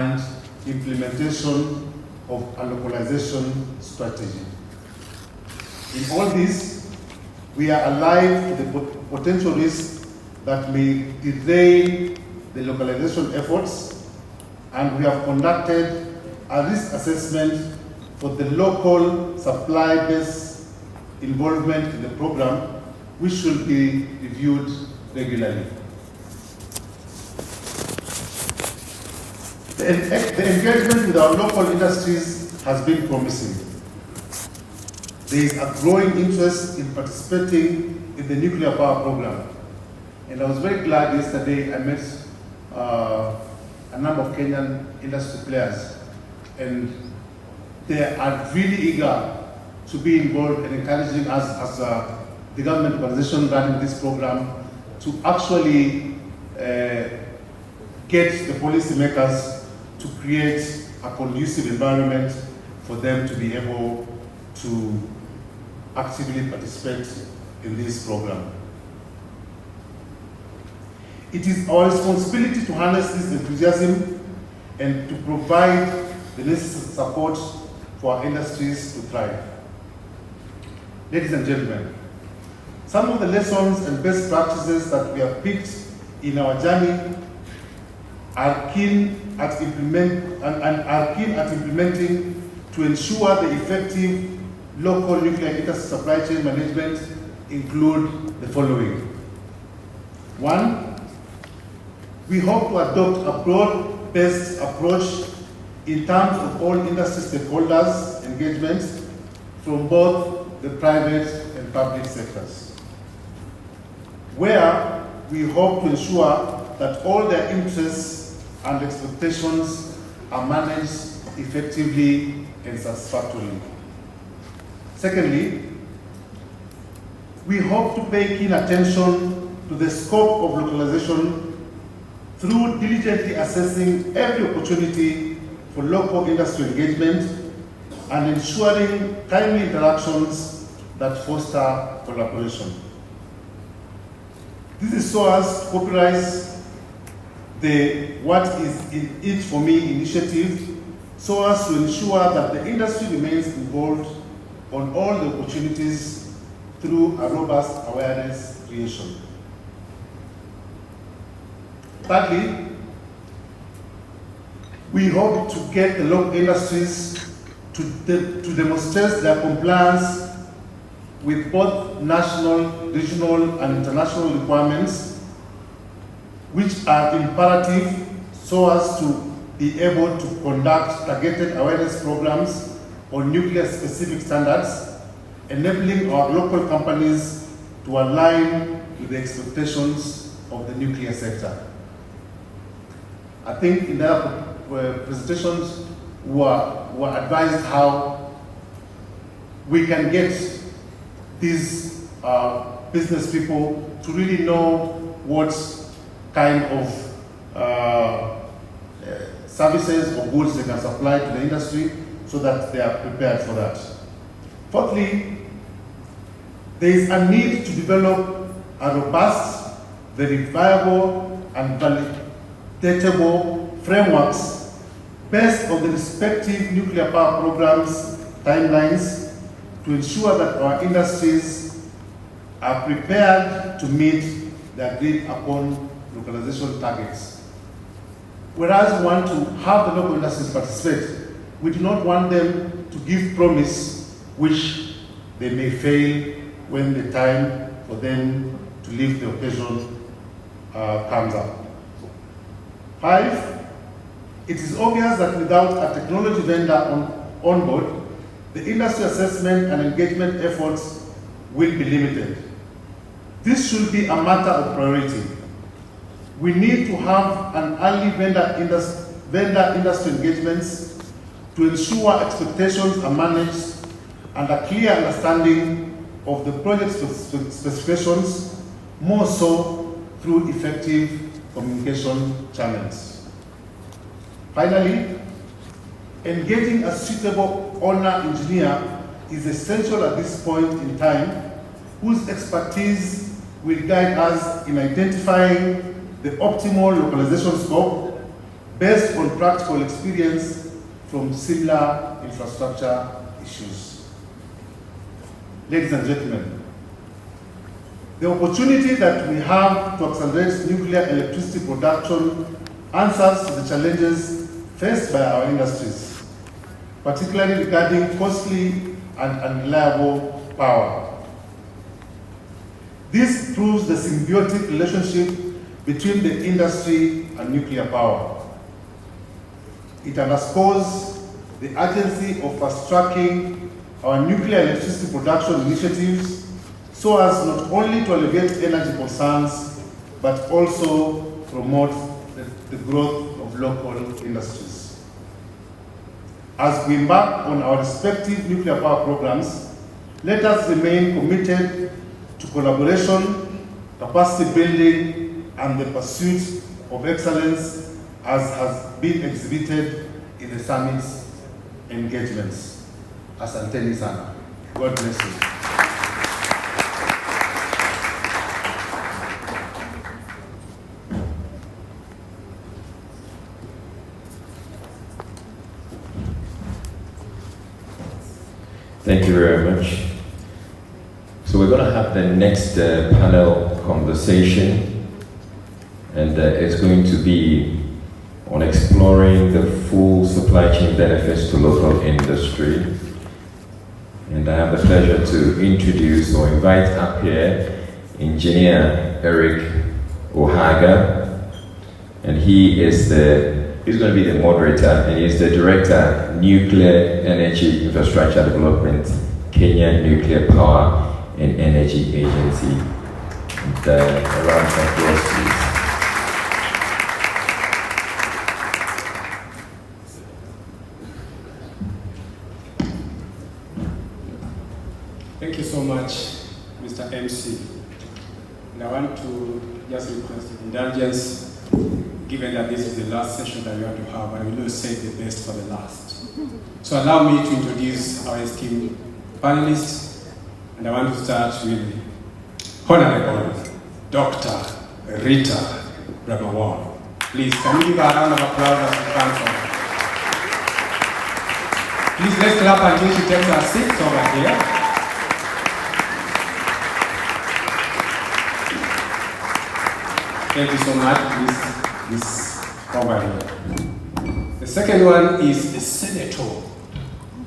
and implementation of a localization strategy. In all this, we are alive to the potential risks that may derail the localization efforts, and we have conducted a risk assessment for the local supply-based involvement in the program, which should be reviewed regularly. The engagement with our local industries has been promising. There is a growing interest in participating in the nuclear power program. And I was very glad yesterday I met a number of Kenyan industry players, and they are really eager to be involved and encouraging us as the government organization running this program to actually get the policymakers to create a conducive environment for them to be able to actively participate in this program. It is our responsibility to harness this enthusiasm and to provide the necessary support for our industries to thrive. Ladies and gentlemen, some of the lessons and best practices that we have picked in our journey are keen at implementing to ensure the effective local nuclear industry supply chain management include the following. One, we hope to adopt a broad-based approach in terms of all industry stakeholders' engagement from both the private and public sectors, where we hope to ensure that all their interests and expectations are managed effectively and satisfactorily. Secondly, we hope to pay keen attention to the scope of localization through diligently assessing every opportunity for local industry engagement and ensuring timely interactions that foster collaboration. This is so as to popularize the What is in It For Me initiative, so as to ensure that the industry remains involved on all the opportunities through a robust awareness creation. Thirdly, we hope to get the local industries to demonstrate their compliance with both national, regional, and international requirements, which are imperative so as to be able to conduct targeted awareness programs on nuclear-specific standards, enabling our local companies to align with the expectations of the nuclear sector. I think in their presentations were advised how we can get these business people to really know what kind of services or goods they can supply to the industry so that they are prepared for that. Fourthly, there is a need to develop a robust, verifiable, and validatable frameworks based on the respective nuclear power programs timelines to ensure that our industries are prepared to meet the agreed upon localization targets. Whereas we want to have the local industries participate, we do not want them to give promise which they may fail when the time for them to leave the occasion comes up. 5, it is obvious that without a technology vendor on board, the industry assessment and engagement efforts will be limited. This should be a matter of priority. We need to have an early vendor industry engagements to ensure expectations are managed and a clear understanding of the project specifications, more so through effective communication channels. Finally, engaging a suitable owner engineer is essential at this point in time, whose expertise will guide us in identifying the optimal localization scope based on practical experience from similar infrastructure issues. Ladies and gentlemen, the opportunity that we have to accelerate nuclear electricity production answers to the challenges faced by our industries, particularly regarding costly and unreliable power. This proves the symbiotic relationship between the industry and nuclear power. It underscores the urgency of fast-tracking our nuclear electricity production initiatives so as not only to alleviate energy concerns, but also promote the growth of local industries. As we embark on our respective nuclear power programs, let us remain committed to collaboration, capacity building, and the pursuit of excellence as has been exhibited in the summit's engagements. Asanteni sana. God bless you. Thank you very much. So we're going to have the next panel conversation, and it's going to be on exploring the full supply chain benefits to local industry. And I have the pleasure to introduce or invite up here Engineer Eric Ohaga, and he's going to be the moderator, and he's the Director, Nuclear Energy Infrastructure Development, Kenya Nuclear Power and Energy Agency. And a round of applause, please. Thank you so much, Mr. MC. And I want to just request indulgence, given that this is the last session that we have to have, and we will save the best for the last. So allow me to introduce our esteemed panelists, and I want to start with Honorable Dr. Rita Bramawon. Please, can we give her a round of applause as she comes on? Please, let's clap until she takes her seat over here. Thank you so much. This over here. The second one is the Senator,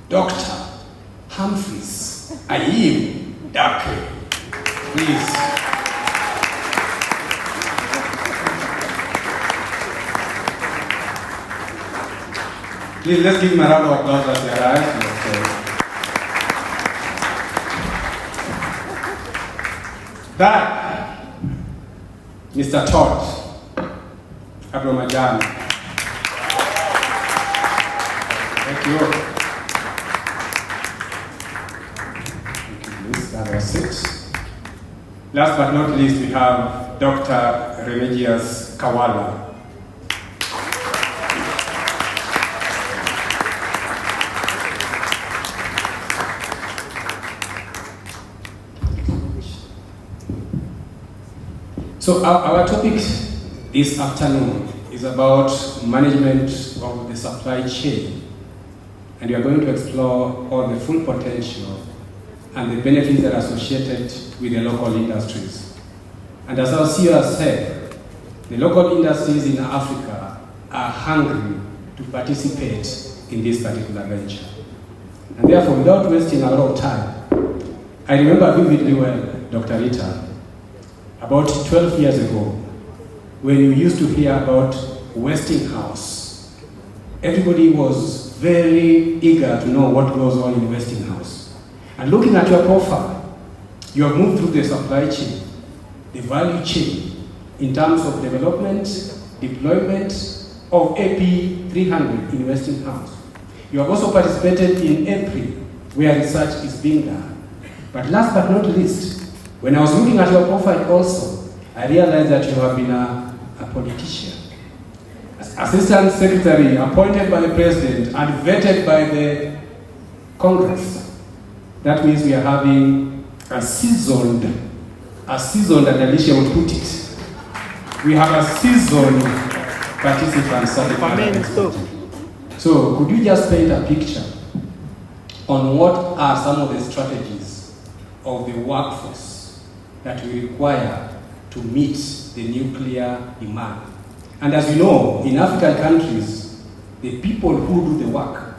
Dr. Humphreys Ayim Dake. Please. Please, let's give him a round of applause as he arrives. That, Mr. Todd Abromajan. Thank you. Thank you, please. That was it. Last but not least, we have Dr. Remigius Kawala. So our topic this afternoon is about management of the supply chain, and we are going to explore all the full potential and the benefits that are associated with the local industries. And as our CEO has said, the local industries in Africa are hungry to participate in this particular venture. And therefore, without wasting a lot of time, I remember vividly well, Dr. Rita, about 12 years ago, when you used to hear about Westinghouse, everybody was very eager to know what goes on in Westinghouse. And looking at your profile, you have moved through the supply chain, the value chain, in terms of development, deployment of AP300 in Westinghouse. You have also participated in EPRI, where research is being done. But last but not least, when I was looking at your profile also, I realized that you have been a politician. As Assistant Secretary appointed by the President and vetted by the Congress. That means we are having a seasoned, and Alicia would put it. We have a seasoned participants at the panel. So could you just paint a picture on what are some of the strategies of the workforce that we require to meet the nuclear demand? And as you know, in African countries, the people who do the work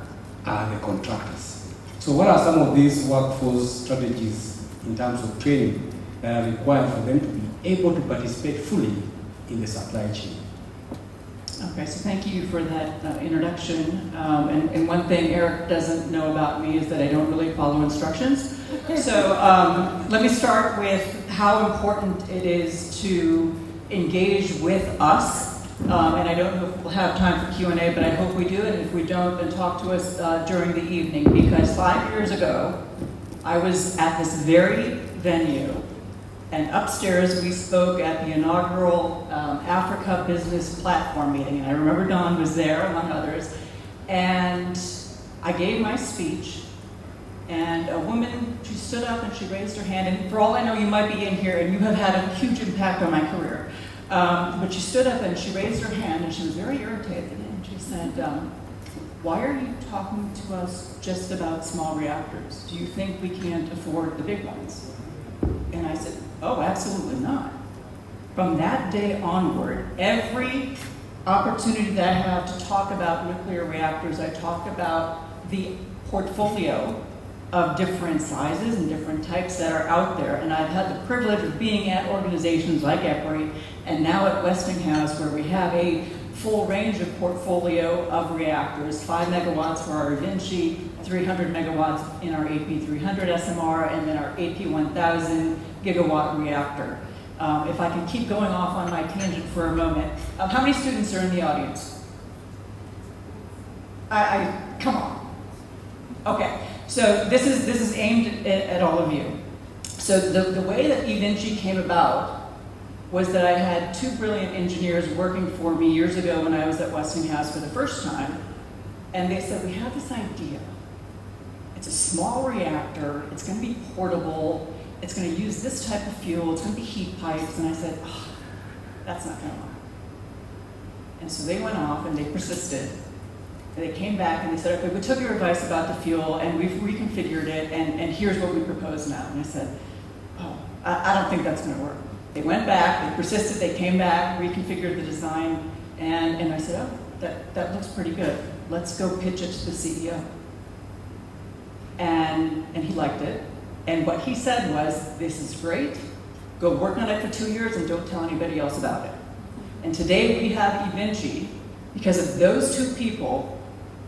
are the contractors. So what are some of these workforce strategies in terms of training that are required for them to be able to participate fully in the supply chain? Okay, so thank you for that introduction. And one thing Eric doesn't know about me is that I don't really follow instructions. So let me start with how important it is to engage with us. And I don't know if we'll have time for Q&A, but I hope we do. And if we don't, then talk to us during the evening. Because 5 years ago, I was at this very venue. And upstairs, we spoke at the inaugural Africa Business Platform meeting. And I remember Don was there, among others. And I gave my speech. And a woman, she stood up and she raised her hand. And for all I know, you might be in here and you have had a huge impact on my career. But she stood up and she raised her hand and she was very irritated. And she said, why are you talking to us just about small reactors? Do you think we can't afford the big ones? And I said, oh, absolutely not. From that day onward, every opportunity that I have to talk about nuclear reactors, I talk about the portfolio of different sizes and different types that are out there. And I've had the privilege of being at organizations like EPRI and now at Westinghouse, where we have a full range of portfolio of reactors, 5 megawatts for our Vinci, 300 megawatts in our AP300 SMR, and then our AP1000 gigawatt reactor. If I can keep going off on my tangent for a moment, how many students are in the audience? Come on. Okay, so this is aimed at all of you. So the way that eVinci came about was that I had two brilliant engineers working for me years ago when I was at Westinghouse for the first time, and they said, we have this idea. It's a small reactor, it's going to be portable, it's going to use this type of fuel, it's going to be heat pipes, and I said, oh, that's not going to work. And so they went off and they persisted. And they came back and they said, okay, we took your advice about the fuel and we've reconfigured it, and here's what we propose now. And I said, oh, I don't think that's going to work. They went back, they persisted, they came back, reconfigured the design, and I said, oh, that looks pretty good. Let's go pitch it to the CEO. And he liked it. And what he said was, this is great, go work on it for 2 years and don't tell anybody else about it. And today we have eVinci because of those two people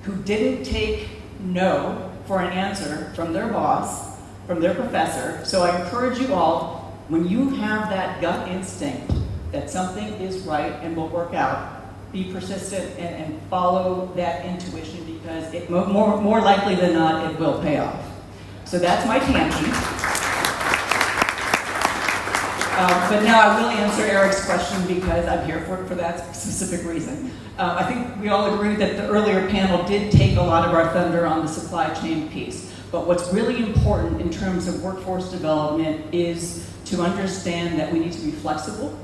who didn't take no for an answer from their boss, from their professor. So I encourage you all, when you have that gut instinct that something is right and will work out, be persistent and follow that intuition, because it more likely than not, it will pay off. So that's my tangent. But now I will answer Eric's question because I'm here for that specific reason. I think we all agree that the earlier panel did take a lot of our thunder on the supply chain piece. But what's really important in terms of workforce development is to understand that we need to be flexible.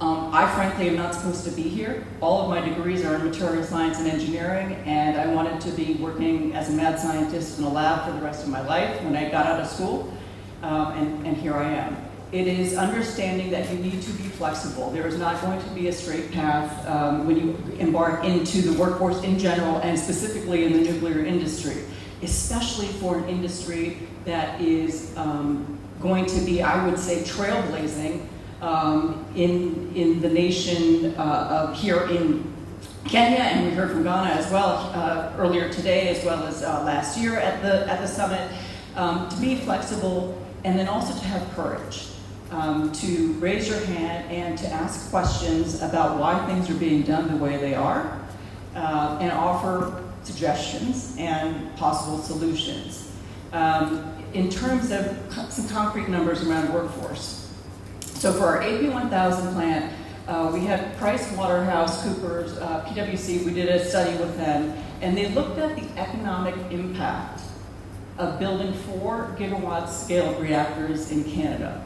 I frankly am not supposed to be here. All of my degrees are in material science and engineering, and I wanted to be working as a mad scientist in a lab for the rest of my life when I got out of school, and here I am. It is understanding that you need to be flexible. There is not going to be a straight path when you embark into the workforce in general, and specifically in the nuclear industry, especially for an industry that is going to be, I would say, trailblazing in the nation here in Kenya, and we heard from Ghana as well earlier today, as well as last year at the summit. To be flexible, and then also to have courage, to raise your hand and to ask questions about why things are being done the way they are, and offer suggestions and possible solutions. In terms of some concrete numbers around workforce. So for our AP1000 plant, we had PricewaterhouseCoopers, PwC, we did a study with them, and they looked at the economic impact of building 4 gigawatt scale reactors in Canada.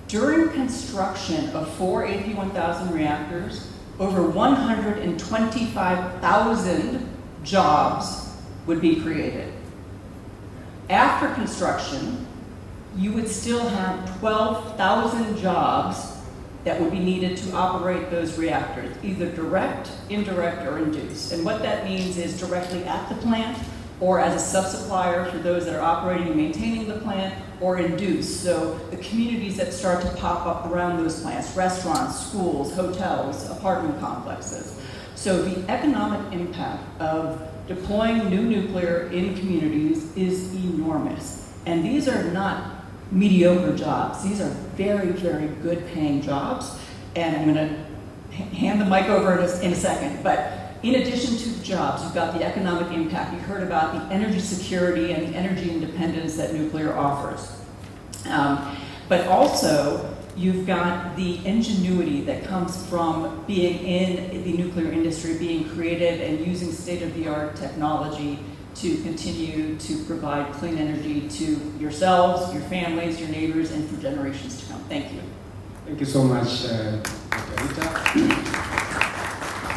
During construction of 4 AP1000 reactors, over 125,000 jobs would be created. After construction, you would still have 12,000 jobs that would be needed to operate those reactors, either direct, indirect, or induced. And what that means is directly at the plant, or as a sub-supplier for those that are operating and maintaining the plant, or induced. So the communities that start to pop up around those plants, restaurants, schools, hotels, apartment complexes. So the economic impact of deploying new nuclear in communities is enormous. And these are not mediocre jobs. These are very, very good paying jobs. And I'm gonna hand the mic over in a second, but in addition to the jobs, you've got the economic impact. You heard about the energy security and the energy independence that nuclear offers. But also, you've got the ingenuity that comes from being in the nuclear industry, being creative and using state-of-the-art technology to continue to provide clean energy to yourselves, your families, your neighbors, and for generations to come. Thank you. Thank you so much, Dr. Rita.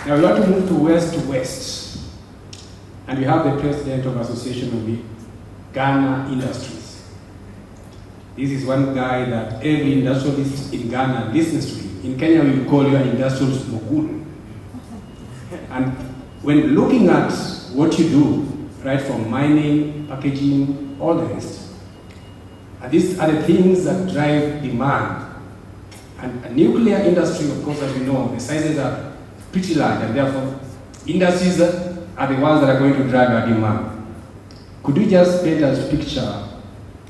Now, we want to move to west. And we have the president of Association of the Ghana Industries. This is one guy that every industrialist in Ghana listens to him. In Kenya, we call you an industrialist mogul. And when looking at what you do, right from mining, packaging, all the rest, and these are the things that drive demand. And a nuclear industry, of course, as you know, the sizes are pretty large, and therefore industries are the ones that are going to drive our demand. Could you just paint us a picture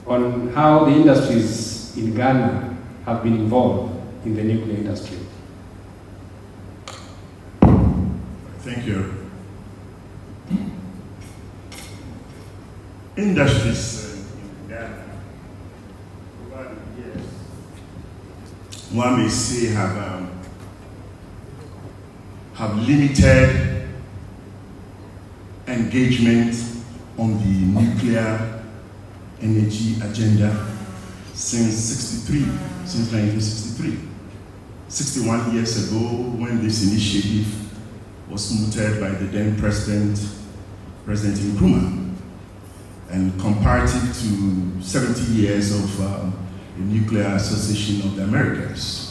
on how the industries in Ghana have been involved in the nuclear industry? Thank you. Industries in Ghana over the years, one may say, have limited engagement on the nuclear energy agenda since 1963. 61 years ago, when this initiative was mooted by the then President Nkrumah, and comparative to 70 years of the Nuclear Association of the Americas.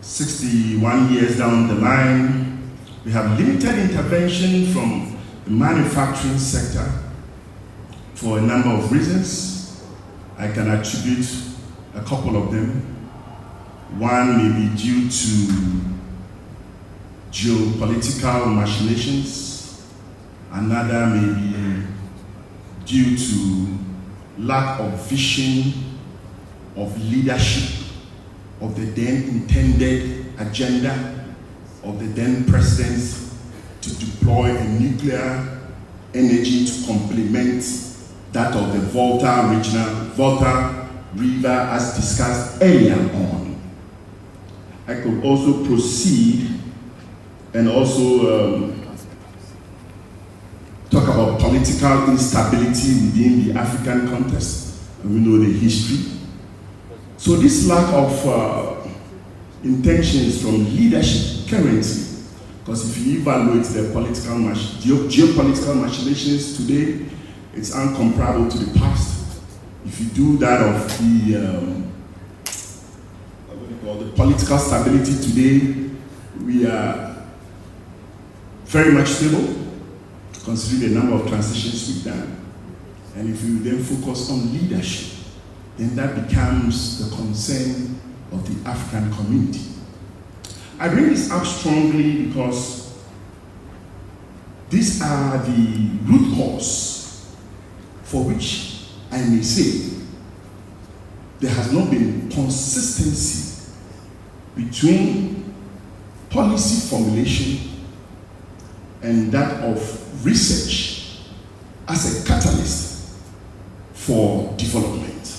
61 years down the line, we have limited intervention from the manufacturing sector for a number of reasons. I can attribute a couple of them. One may be due to geopolitical machinations. Another may be due to lack of vision, of leadership, of the then intended agenda of the then president to deploy a nuclear energy to complement that of the Volta River as discussed earlier on. I could also proceed and also talk about political instability within the African context, and we know the history. So this lack of intentions from leadership currently, because if you evaluate the geopolitical machinations today, it's incomparable to the past. If you do that of the political stability today, we are very much stable, considering the number of transitions we've done. And if you then focus on leadership, then that becomes the concern of the African community. I bring this up strongly because these are the root cause for which I may say there has not been consistency between policy formulation and that of research as a catalyst for development.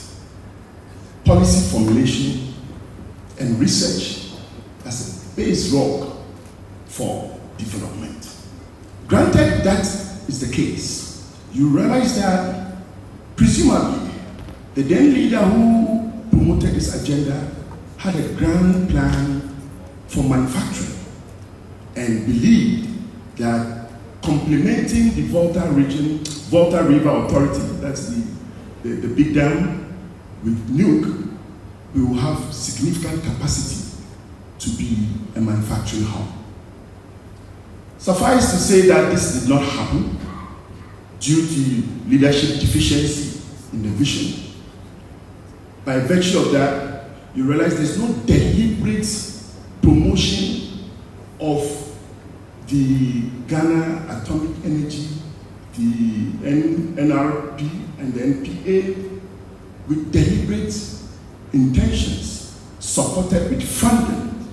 Policy formulation and research as a base rock for development. Granted that is the case, you realize that presumably the then leader who promoted this agenda had a grand plan for manufacturing. and believed that complementing the Volta River Authority, that's the big dam, with nuke, we will have significant capacity to be a manufacturing hub. Suffice to say that this did not happen due to leadership deficiency in the vision. By virtue of that, you realize there's no deliberate promotion of the Ghana Atomic Energy, the NRP and the NPA, with deliberate intentions, supported with funding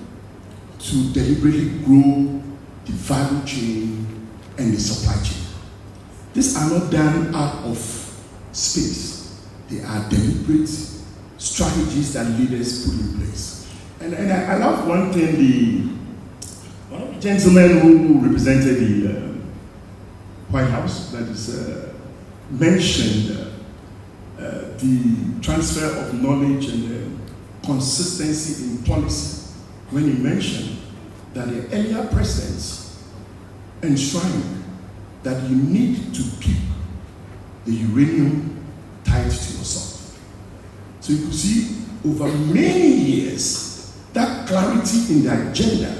to deliberately grow the value chain and the supply chain. These are not done out of space. They are deliberate strategies that leaders put in place. And I love one thing, one of the gentlemen who represented the White House, that is, mentioned the transfer of knowledge and consistency in policy when he mentioned that the earlier presidents enshrined that you need to keep the uranium tied to yourself. So you could see over many years that clarity in the agenda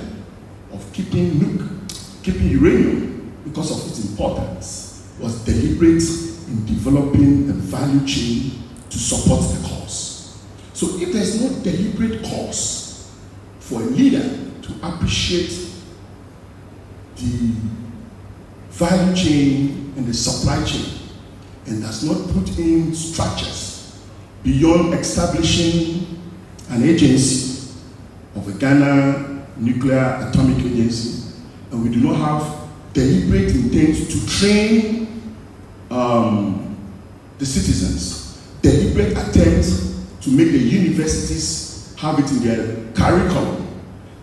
of keeping uranium because of its importance was deliberate in developing a value chain to support the cause. So if there's no deliberate cause for a leader to appreciate the value chain and the supply chain and does not put in structures beyond establishing an agency of a Ghana Nuclear Atomic Agency, and we do not have deliberate intent to train the citizens, deliberate attempts to make the universities have it in their curriculum,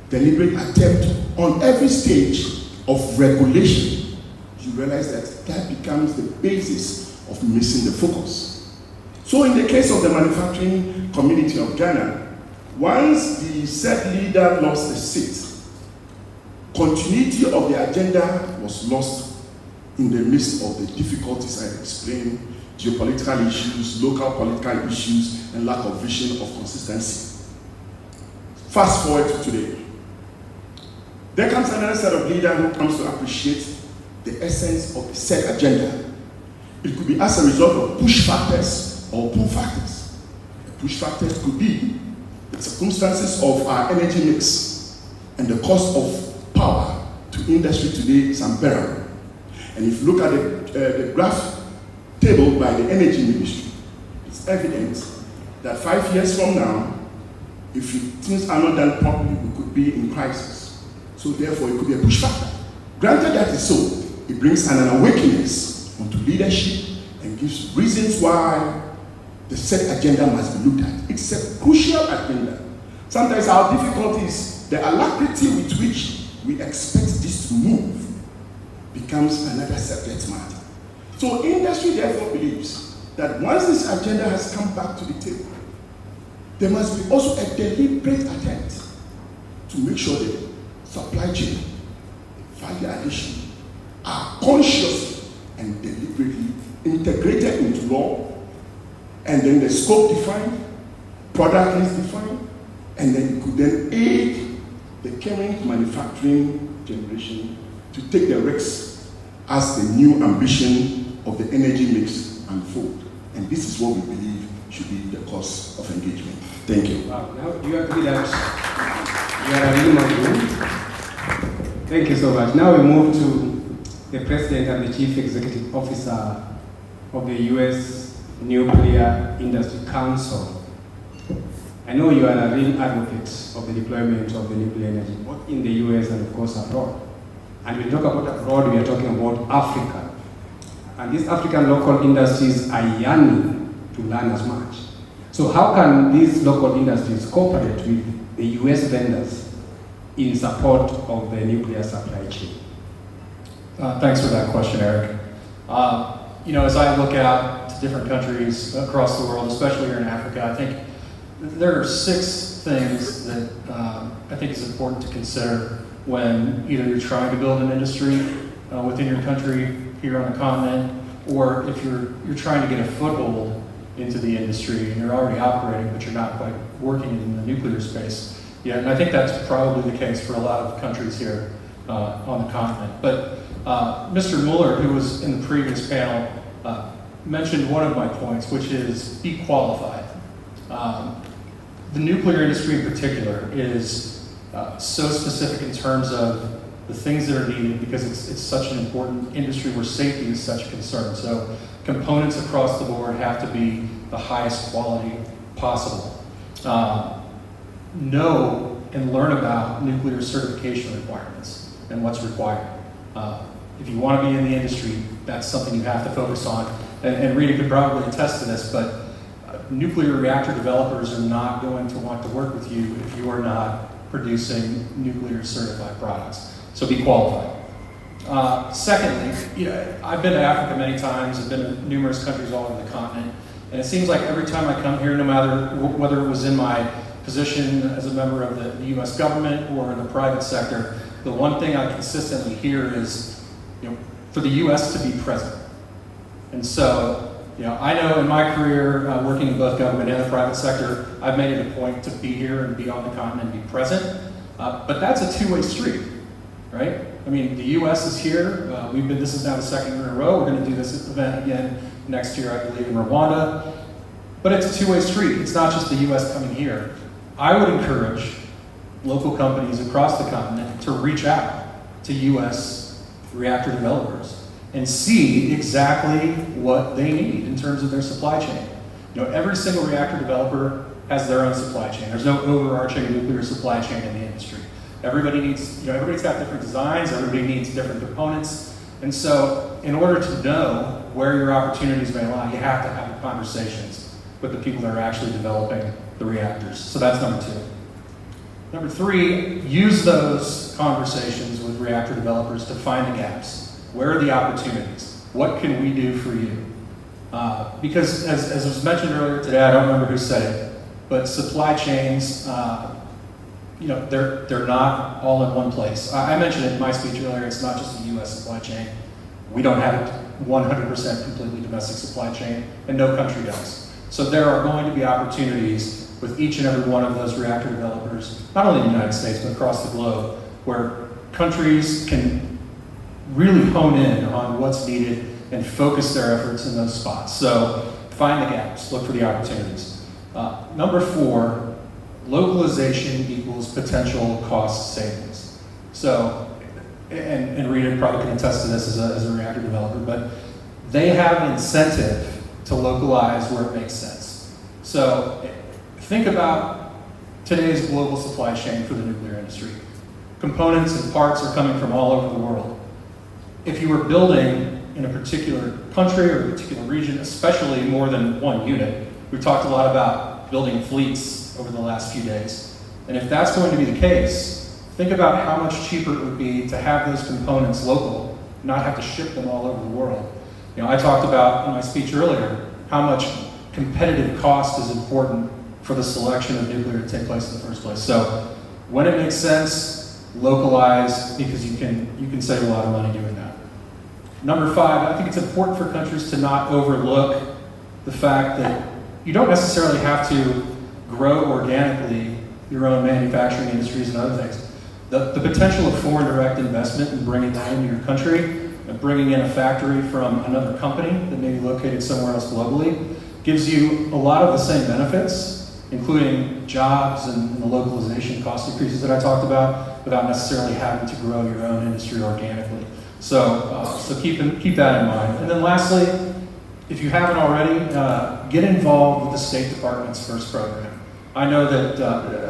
deliberate attempt on every stage of regulation, you realize that becomes the basis of missing the focus. So in the case of the manufacturing community of Ghana, once the said leader lost the seat, continuity of the agenda was lost in the midst of the difficulties I explained, geopolitical issues, local political issues, and lack of vision of consistency. Fast forward to today. There comes another set of leader who comes to appreciate the essence of the said agenda. It could be as a result of push factors or pull factors. The push factors could be the circumstances of our energy mix and the cost of power to industry today is unbearable. And if you look at the graph table by the energy ministry, it's evident that 5 years from now, if things are not done properly, we could be in crisis. So therefore, it could be a push factor. Granted that is so, it brings an awakeness onto leadership and gives reasons why the set agenda must be looked at. It's a crucial agenda. Sometimes our difficulty is the alacrity with which we expect this to move becomes another subject matter. So industry therefore believes that once this agenda has come back to the table, there must be also a deliberate attempt to make sure the supply chain, value addition, are consciously and deliberately integrated into law, and then the scope defined, product list defined, and then it could then aid the current manufacturing generation to take the risks as the new ambition of the energy mix unfold. And this is what we believe should be the course of engagement. Thank you. Wow. Now, do you agree that you are a human being? Thank you so much. Now we move to the President and the Chief Executive Officer of the U.S. Nuclear Industry Council. I know you are a real advocate of the deployment of the nuclear energy, both in the U.S. and of course abroad. And when we talk about abroad, we are talking about Africa. And these African local industries are yearning to learn as much. So how can these local industries cooperate with the U.S. vendors in support of the nuclear supply chain? Thanks for that question, Eric. As I look out to different countries across the world, especially here in Africa, I think there are 6 things that I think is important to consider when either you're trying to build an industry within your country here on the continent, or if you're trying to get a foothold into the industry and you're already operating, but you're not quite working in the nuclear space yet. And I think that's probably the case for a lot of countries here on the continent. But Mr. Mueller, who was in the previous panel, mentioned one of my points, which is be qualified. The nuclear industry in particular is so specific in terms of the things that are needed because it's such an important industry where safety is such a concern. So components across the board have to be the highest quality possible. Know and learn about nuclear certification requirements and what's required. If you want to be in the industry, that's something you have to focus on. And Rita could probably attest to this, but nuclear reactor developers are not going to want to work with you if you are not producing nuclear certified products. So be qualified. Secondly, I've been to Africa many times. I've been to numerous countries all over the continent. And it seems like every time I come here, no matter whether it was in my position as a member of the U.S. government or in the private sector, the one thing I consistently hear is, for the U.S. to be present. And so, I know in my career, working in both government and the private sector, I've made it a point to be here and be on the continent and be present. But that's a two-way street, right? I mean, the U.S. is here. This is now the second year in a row. We're going to do this event again next year, I believe, in Rwanda. But it's a two-way street. It's not just the U.S. coming here. I would encourage local companies across the continent to reach out to U.S. reactor developers and see exactly what they need in terms of their supply chain. Every single reactor developer has their own supply chain. There's no overarching nuclear supply chain in the industry. Everybody's got different designs, everybody needs different components. And so in order to know where your opportunities may lie, you have to have conversations with the people that are actually developing the reactors. So that's number 2. Number 3, use those conversations with reactor developers to find the gaps. Where are the opportunities? What can we do for you? Because as was mentioned earlier today, I don't remember who said it, but supply chains, they're not all in one place. I mentioned it in my speech earlier, it's not just a U.S. supply chain. We don't have a 100% completely domestic supply chain, and no country does. So there are going to be opportunities with each and every one of those reactor developers, not only in the United States, but across the globe, where countries can really hone in on what's needed and focus their efforts in those spots. So find the gaps, look for the opportunities. Number 4, localization equals potential cost savings. So, and Rita probably can attest to this as a reactor developer, but they have an incentive to localize where it makes sense. So think about today's global supply chain for the nuclear industry. Components and parts are coming from all over the world. If you were building in a particular country or a particular region, especially more than one unit, we've talked a lot about building fleets over the last few days. And if that's going to be the case, think about how much cheaper it would be to have those components local, not have to ship them all over the world. I talked about in my speech earlier how much competitive cost is important for the selection of nuclear to take place in the first place. So when it makes sense, localize, because you can save a lot of money doing that. Number 5, I think it's important for countries to not overlook the fact that you don't necessarily have to grow organically your own manufacturing industries and other things. The potential of foreign direct investment and bringing that into your country, and bringing in a factory from another company that may be located somewhere else globally, gives you a lot of the same benefits, including jobs and the localization cost increases that I talked about, without necessarily having to grow your own industry organically. So keep that in mind. And then lastly, if you haven't already, get involved with the State Department's FIRST program. I know that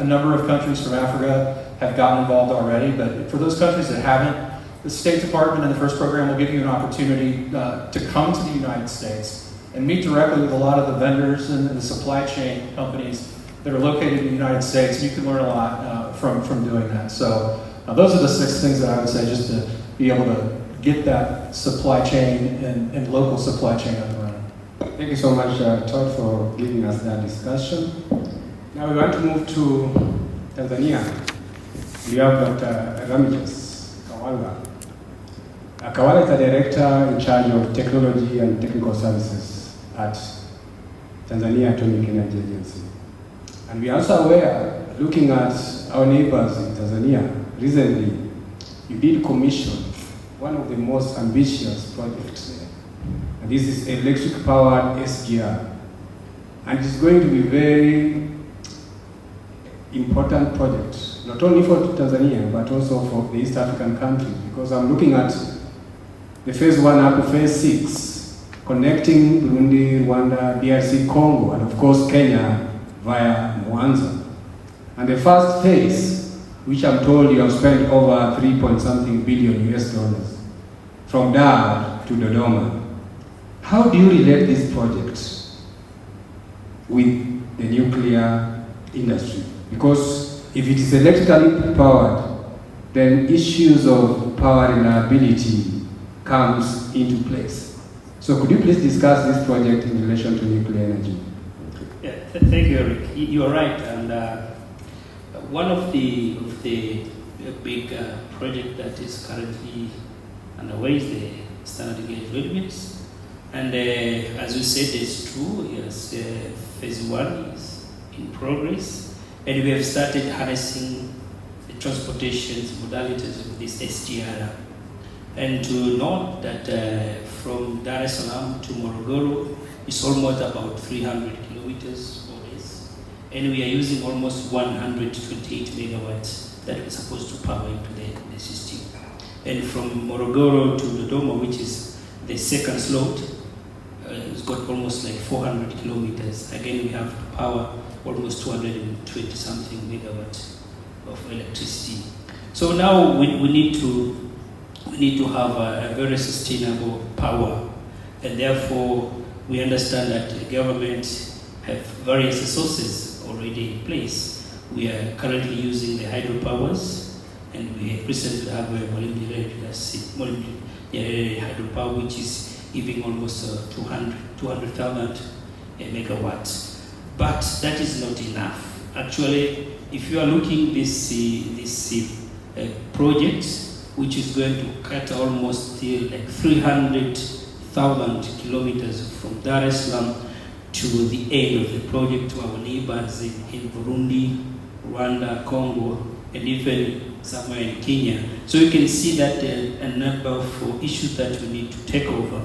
a number of countries from Africa have gotten involved already, but for those countries that haven't, the State Department and the FIRST program will give you an opportunity to come to the United States and meet directly with a lot of the vendors and the supply chain companies that are located in the United States. And you can learn a lot from doing that. So those are the 6 things that I would say, just to be able to get that supply chain and local supply chain up and running. Thank you so much, Todd, for giving us that discussion. Now we want to move to Tanzania. We have Dr. Ramijas Kawala. Kawala is the director in charge of technology and technical services at Tanzania Atomic Energy Agency. And we are also aware, looking at our neighbors in Tanzania, recently you did commission one of the most ambitious projects there. And this is electric powered SGR. And it's going to be very important project, not only for Tanzania, but also for the East African countries, because I'm looking at the phase 1 up to phase 6, connecting Burundi, Rwanda, DRC, Congo, and of course Kenya via Mwanza. And the first phase, which I'm told you have spent over 3-point-something billion US dollars, from Dar to Dodoma. How do you relate this project with the nuclear industry? Because if it is electrically powered, then issues of power reliability comes into place. So could you please discuss this project in relation to nuclear energy? Yeah, thank you, Eric. You are right, and one of the big project that is currently underway is the standard gauge readymix. And as you said, it's true. Yes, phase 1 is in progress, and we have started harnessing the transportation modalities of this SGR. And to note that from Dar es Salaam to Morogoro is almost about 300 kilometers or less, and we are using almost 128 megawatts that we're supposed to power into the system. And from Morogoro to Dodoma, which is the second slot, it's got almost like 400 kilometers. Again, we have to power almost 220 something megawatts of electricity. So now we need to have a very sustainable power, and therefore we understand that the government have various resources already in place. We are currently using the hydropowers, and we recently have a molybdenum hydropower, which is giving almost 200,000 megawatts. But that is not enough. Actually, if you are looking this project, which is going to cut almost still like 300,000 kilometers from Dar es Salaam to the end of the project to our neighbors in Burundi, Rwanda, Congo, and even somewhere in Kenya. So you can see that a number of issues that we need to take over.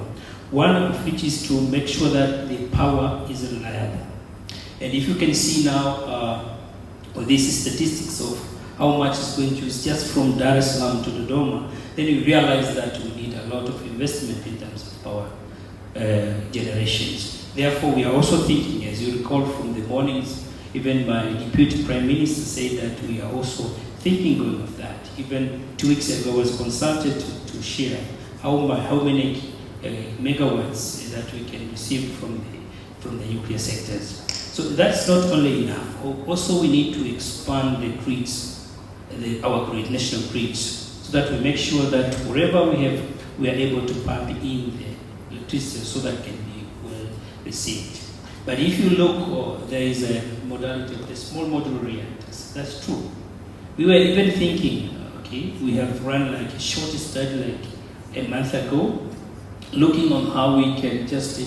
One of which is to make sure that the power is reliable. And if you can see now, these statistics of how much is going to use just from Dar es Salaam to Dodoma, then you realize that we need a lot of investment in terms of power generations. Therefore, we are also thinking, as you recall from the mornings, even my Deputy Prime Minister said that we are also thinking of that. Even 2 weeks ago, I was consulted to share how many megawatts that we can receive from the nuclear sectors. So that's not only enough. Also, we need to expand the grids, our grid, national grids, so that we make sure that wherever we are able to pump in the electricity so that can be well received. But if you look, there is a modality of the small modular reactors. That's true. We were even thinking, okay, we have run like a short study like a month ago, looking on how we can just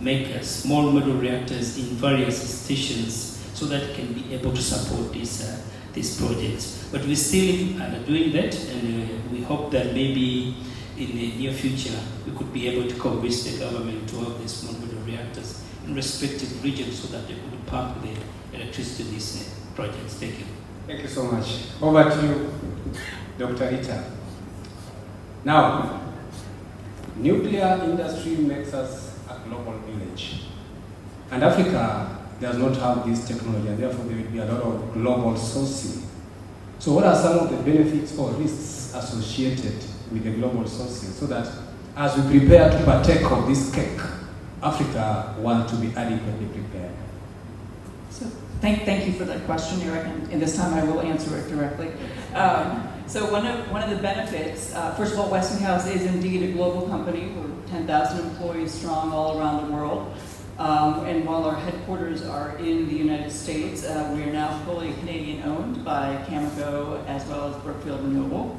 make small modular reactors in various stations so that it can be able to support these projects. But we still are doing that, and we hope that maybe in the near future we could be able to convince the government to have these small modular reactors in respective regions so that they could pump the electricity to these projects. Thank you. Thank you so much. Over to you, Dr. Rita. Now, nuclear industry makes us a global village. And Africa does not have this technology, and therefore there will be a lot of global sourcing. So what are some of the benefits or risks associated with the global sourcing, so that as we prepare to partake of this cake, Africa wants to be adequately prepared? So thank you for that question, Eric, and this time I will answer it directly. So one of the benefits, first of all, Westinghouse is indeed a global company. We're 10,000 employees strong all around the world. And while our headquarters are in the United States, we are now fully Canadian owned by Cameco as well as Brookfield Renewable.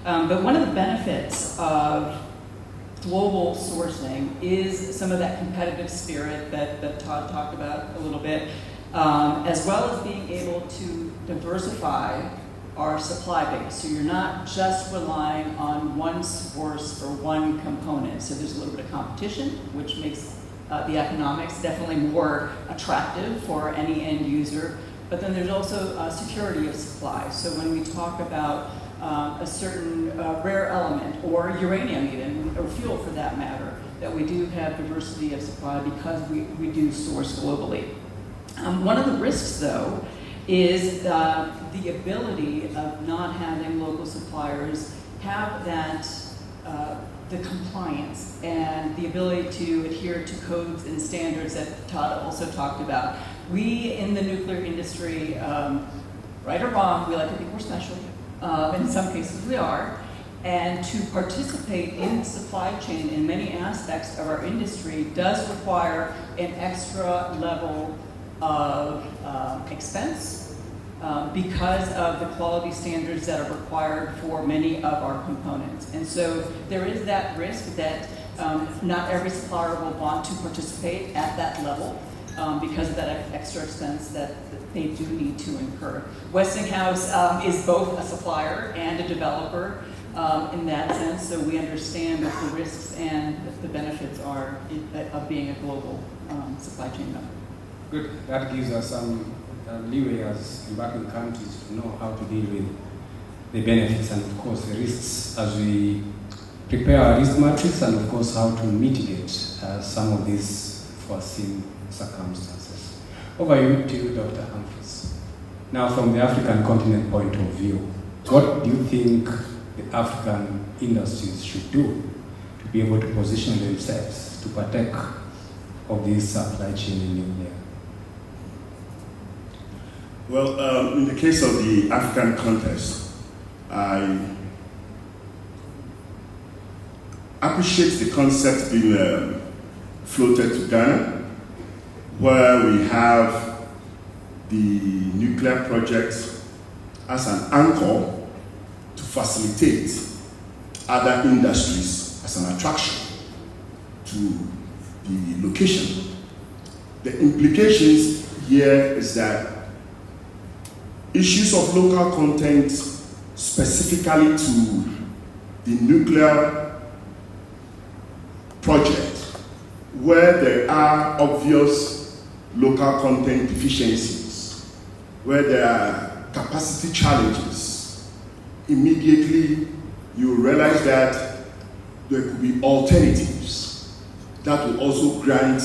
But one of the benefits of global sourcing is some of that competitive spirit that Todd talked about a little bit, as well as being able to diversify our supply base. So you're not just relying on one source for one component. So there's a little bit of competition, which makes the economics definitely more attractive for any end user. But then there's also security of supply. So when we talk about a certain rare element, or uranium even, or fuel for that matter, that we do have diversity of supply because we do source globally. One of the risks, though, is the ability of not having local suppliers have that the compliance and the ability to adhere to codes and standards that Todd also talked about. We in the nuclear industry, right or wrong, we like to think we're special. In some cases we are. And to participate in the supply chain in many aspects of our industry does require an extra level of expense because of the quality standards that are required for many of our components. And so there is that risk that not every supplier will want to participate at that level because of that extra expense that they do need to incur. Westinghouse is both a supplier and a developer in that sense, so we understand what the risks and the benefits are of being a global supply chain member. Good. That gives us some leeway as embarking countries to know how to deal with the benefits and, of course, the risks as we prepare our risk matrix, and, of course, how to mitigate some of these foreseen circumstances. Over to you, Dr. Humphreys. Now, from the African continent point of view, what do you think the African industries should do to be able to position themselves to partake of this supply chain in nuclear? Well, in the case of the African context, I appreciate the concept being floated to Ghana, where we have the nuclear project as an anchor to facilitate other industries as an attraction to the location. The implications here is that issues of local content specifically to the nuclear project, where there are obvious local content deficiencies, where there are capacity challenges, immediately you realize that there could be alternatives that will also grant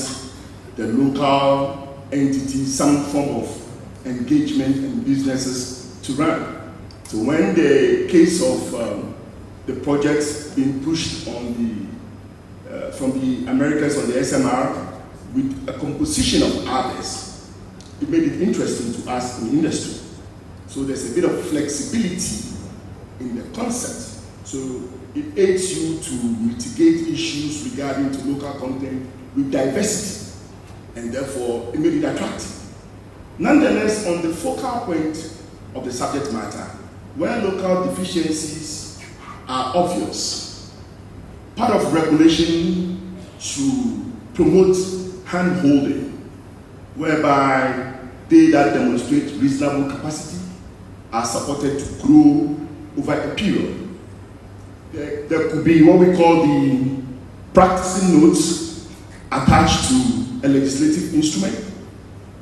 the local entity some form of engagement and businesses to run. So when the case of the projects being pushed on from the Americans on the SMR with a composition of others, it made it interesting to us in the industry. So there's a bit of flexibility in the concept. So it aids you to mitigate issues regarding to local content with diversity, and therefore it made it attractive. Nonetheless, on the focal point of the subject matter, where local deficiencies are obvious, part of regulation should promote hand-holding, whereby they that demonstrate reasonable capacity are supported to grow over a period. There could be what we call the practicing notes attached to a legislative instrument,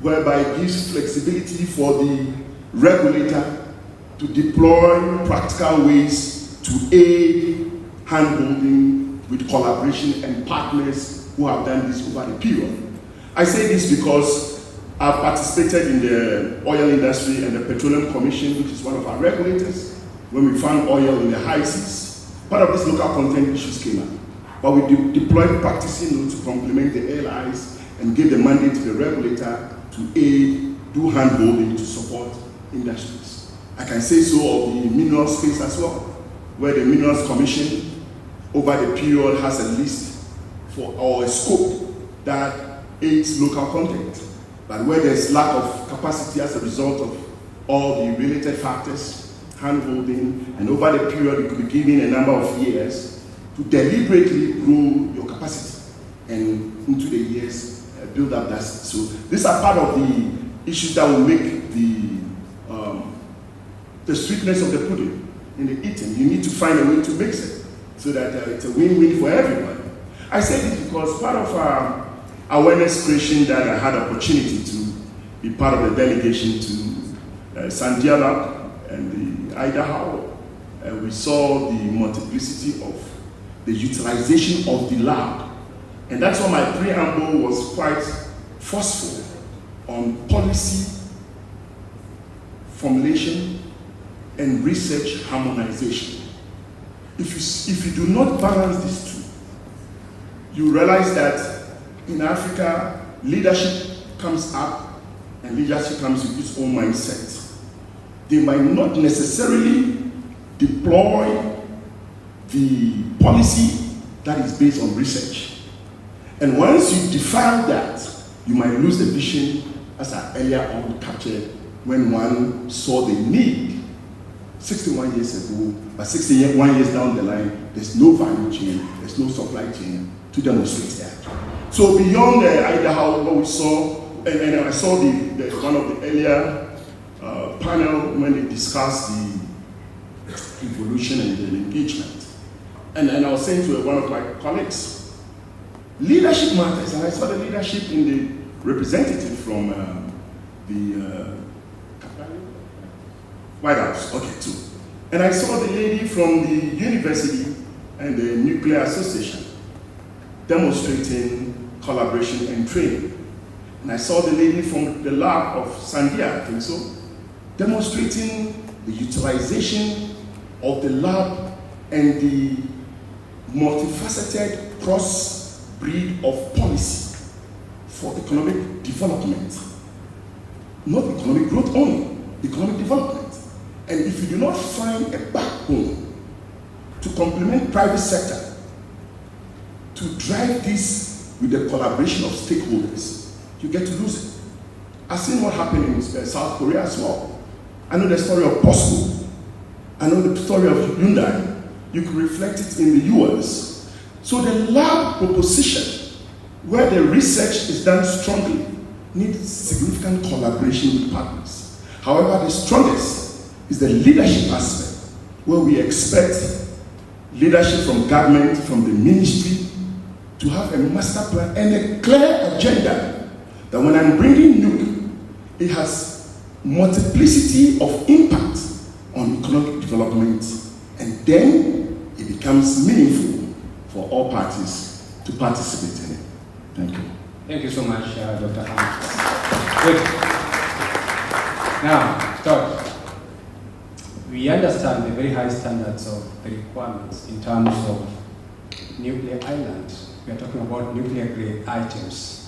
whereby it gives flexibility for the regulator to deploy practical ways to aid hand-holding with collaboration and partners who have done this over the period. I say this because I've participated in the oil industry and the Petroleum Commission, which is one of our regulators, when we found oil in the high seas. Part of these local content issues came up, but we deployed practicing notes to complement the airlines and give the mandate to the regulator to aid, do hand-holding to support industries. I can say so of the mineral space as well, where the Minerals Commission over the period has a list for or a scope that its local content. But where there's lack of capacity as a result of all the related factors, hand-holding, and over the period you could be given a number of years to deliberately grow your capacity and into the years build up that. So these are part of the issues that will make the sweetness of the pudding in the eating. You need to find a way to mix it so that it's a win-win for everyone. I say this because part of our awareness creation that I had opportunity to be part of the delegation to Sandialak and the Idaho, we saw the multiplicity of the utilization of the lab. And that's why my preamble was quite forceful on policy formulation and research harmonization. If you do not balance these two, you realize that in Africa, leadership comes up and leadership comes with its own mindset. They might not necessarily deploy the policy that is based on research. And once you define that, you might lose the vision, as I earlier on captured, when one saw the need 61 years ago, but 61 years down the line, there's no value chain, there's no supply chain to demonstrate that. So beyond Idaho, what we saw, and I saw one of the earlier panel when they discussed the evolution and the engagement. And I was saying to one of my colleagues, leadership matters, and I saw the leadership in the representative from the White House, okay, too. And I saw the lady from the university and the Nuclear Association demonstrating collaboration and training. And I saw the lady from the lab of Sandia, I think so, demonstrating the utilization of the lab and the multifaceted cross-breed of policy for economic development. Not economic growth only, economic development. And if you do not find a backbone to complement private sector, to drive this with the collaboration of stakeholders, you get to lose it. I've seen what happened in South Korea as well. I know the story of POSCO. I know the story of Hyundai. You can reflect it in the US. So the lab proposition, where the research is done strongly, needs significant collaboration with partners. However, the strongest is the leadership aspect, where we expect leadership from government, from the ministry, to have a master plan and a clear agenda that when I'm bringing nuke, it has multiplicity of impact on economic development, and then it becomes meaningful for all parties to participate in it. Thank you. Thank you so much, Dr. Hamid. Good. Now, George, we understand the very high standards of the requirements in terms of nuclear island. We are talking about nuclear grade items.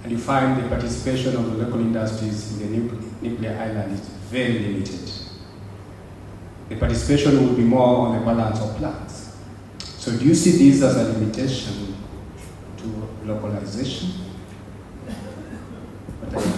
And you find the participation of the local industries in the nuclear island is very limited. The participation will be more on the balance of plants. So do you see this as a limitation to localization?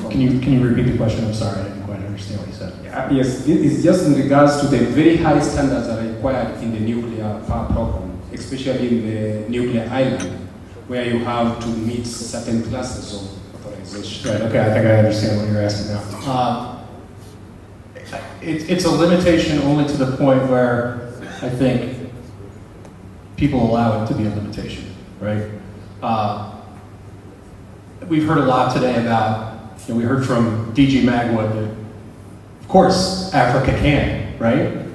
Can you repeat the question? I'm sorry, I didn't quite understand what you said. Yes, this is just in regards to the very high standards that are required in the nuclear power program, especially in the nuclear island, where you have to meet certain classes of authorization. Right, okay, I think I understand what you're asking now. It's a limitation only to the point where I think people allow it to be a limitation, right? We've heard a lot today about, we heard from DG Magwood that, of course, Africa can, right?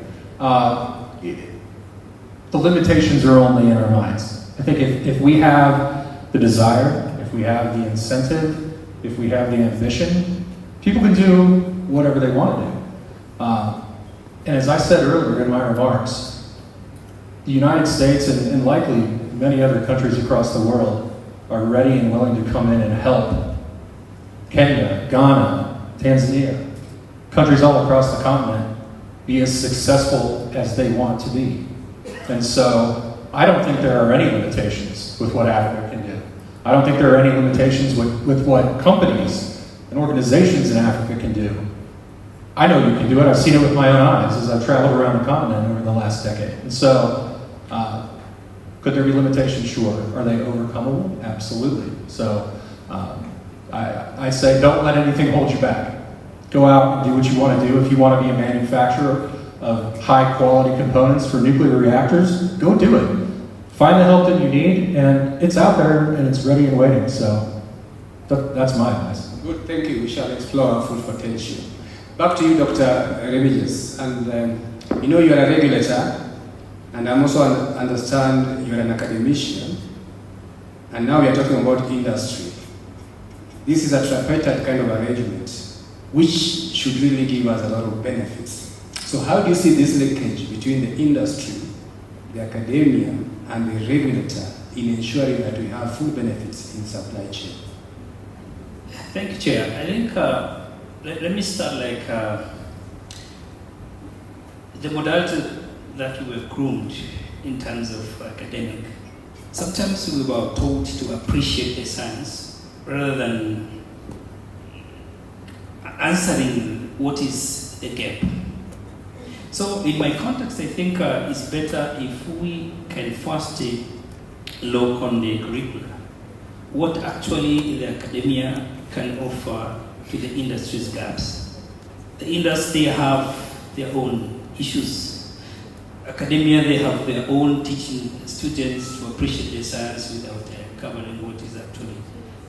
The limitations are only in our minds. I think if we have the desire, if we have the incentive, if we have the ambition, people can do whatever they want to do. And as I said earlier in my remarks, the United States and likely many other countries across the world are ready and willing to come in and help Kenya, Ghana, Tanzania, countries all across the continent be as successful as they want to be. And so I don't think there are any limitations with what Africa can do. I don't think there are any limitations with what companies and organizations in Africa can do. I know you can do it. I've seen it with my own eyes as I've traveled around the continent over the last decade. And so, could there be limitations? Sure. Are they overcomable? Absolutely. So, I say don't let anything hold you back. Go out and do what you want to do. If you want to be a manufacturer of high quality components for nuclear reactors, go do it. Find the help that you need, and it's out there and it's ready and waiting. So that's my advice. Good, thank you. We shall explore our full potential. Back to you, Dr. Remigius. And you know you're a regulator, and I also understand you're an academician, and now we are talking about industry. This is a tripartite kind of arrangement, which should really give us a lot of benefits. So how do you see this linkage between the industry, the academia, and the regulator in ensuring that we have full benefits in supply chain? Thank you, Chair. I think, let me start the modality that we were groomed in terms of academic. Sometimes we were taught to appreciate the science rather than answering what is the gap. So in my context, I think it's better if we can first look on the curricula, what actually the academia can offer to the industry's gaps. The industry have their own issues. Academia, they have their own teaching students to appreciate the science without covering what is actually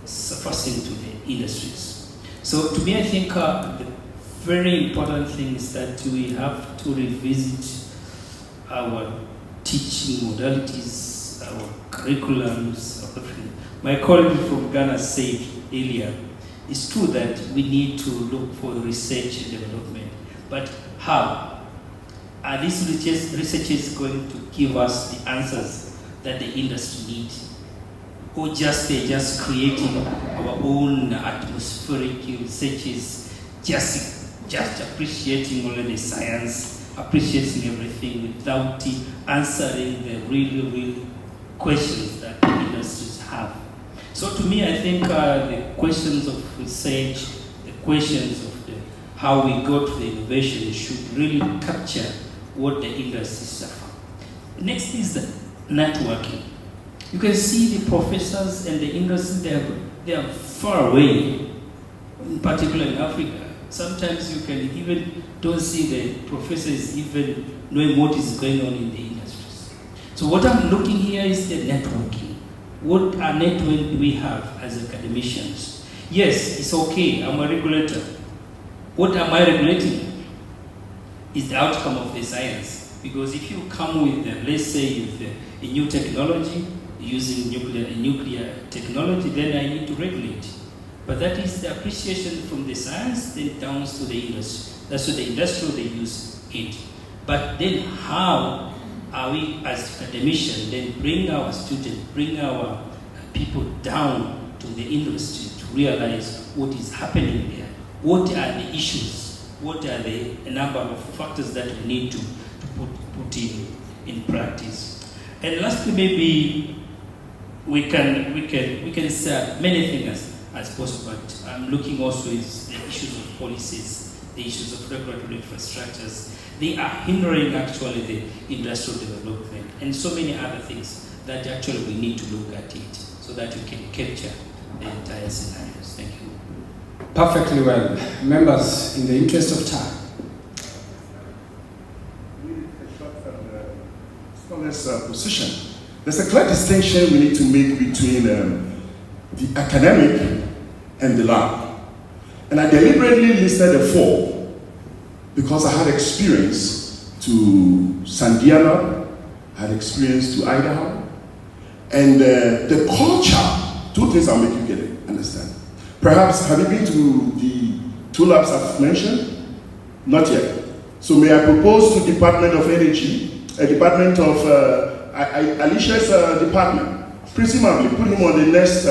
surfacing to the industries. So to me, I think the very important thing is that we have to revisit our teaching modalities, our curriculums. My colleague from Ghana said earlier, it's true that we need to look for research and development, but how? Are these researchers going to give us the answers that the industry needs? Or they're just creating our own atmospheric researches, just appreciating only the science, appreciating everything without answering the real questions that the industries have. So to me, I think the questions of research, the questions of how we go to the innovation should really capture what the industry suffer. Next is the networking. You can see the professors and the industry, they are far away, in particular in Africa. Sometimes you can even don't see the professors even knowing what is going on in the industries. So what I'm looking here is the networking. What a network do we have as academicians? Yes, it's okay, I'm a regulator. What am I regulating? Is the outcome of the science. Because if you come with, let's say, with a new technology, using nuclear technology, then I need to regulate. But that is the appreciation from the science, then down to the industry. That's what the industry, they use it. But then how are we as academicians then bring our students, bring our people down to the industry to realize what is happening there? What are the issues? What are the number of factors that we need to put in practice? And lastly, maybe we can say many things as possible, but I'm looking also at the issues of policies, the issues of regulatory infrastructures. They are hindering actually the industrial development and so many other things that actually we need to look at it so that we can capture the entire scenarios. Thank you. Perfectly well. Members, in the interest of time. Position. There's a clear distinction we need to make between the academic and the lab. And I deliberately listed the four because I had experience to San Diego, I had experience to Idaho, and the culture, two things I'll make you get it, understand. Perhaps, have you been to the two labs I've mentioned? Not yet. So may I propose to Department of Energy, a department of, Alicia's department, presumably put him on the next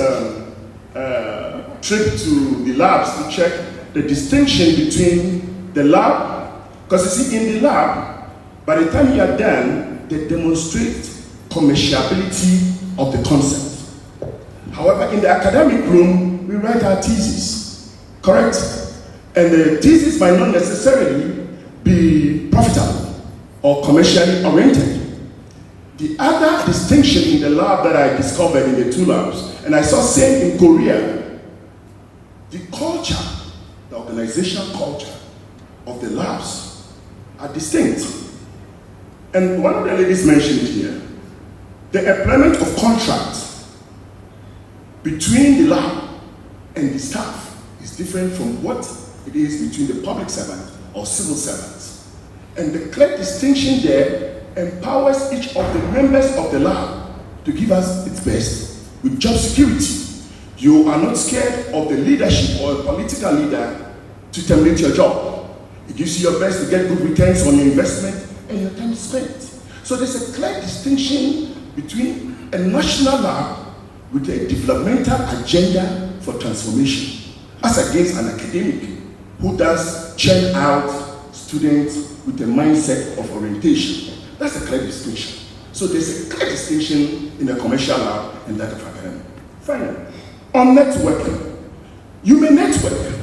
trip to the labs to check the distinction between the lab, because you see in the lab, by the time you are done, they demonstrate commerciality of the concept. However, in the academic room, we write our thesis, correct? And the thesis might not necessarily be profitable or commercially oriented. The other distinction in the lab that I discovered in the two labs, and I saw same in Korea, the culture, the organizational culture of the labs are distinct. And one of the ladies mentioned here, the employment of contracts between the lab and the staff is different from what it is between the public servant or civil servants. And the clear distinction there empowers each of the members of the lab to give us its best with job security. You are not scared of the leadership or a political leader to terminate your job. It gives you your best to get good returns on your investment and your time spent. So there's a clear distinction between a national lab with a developmental agenda for transformation as against an academic who does churn out students with a mindset of orientation. That's a clear distinction. So there's a clear distinction in the commercial lab and that of academic. Finally, on networking, you may network.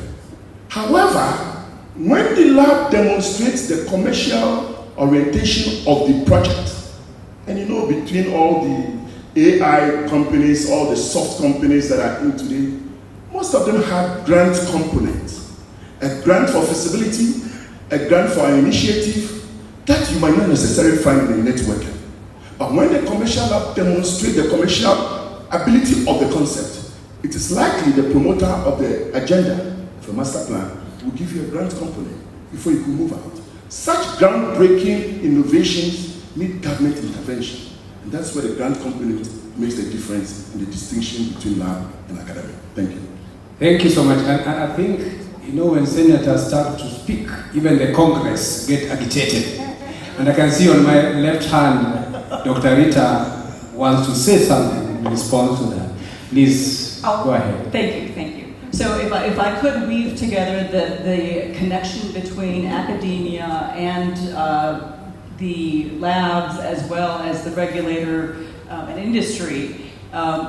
However, when the lab demonstrates the commercial orientation of the project, and you know, between all the AI companies, all the soft companies that are in today, most of them have grant components. A grant for feasibility, a grant for an initiative, that you might not necessarily find in networking. But when the commercial lab demonstrates the commercial ability of the concept, it is likely the promoter of the agenda of a master plan will give you a grant component before you can move out. Such groundbreaking innovations need government intervention. And that's where the grant component makes the difference in the distinction between lab and academic. Thank you. Thank you so much. And I think, you know, when senators start to speak, even the Congress get agitated. And I can see on my left hand, Dr. Rita wants to say something in response to that. Please, go ahead. Thank you. So if I could weave together the connection between academia and the labs as well as the regulator and industry,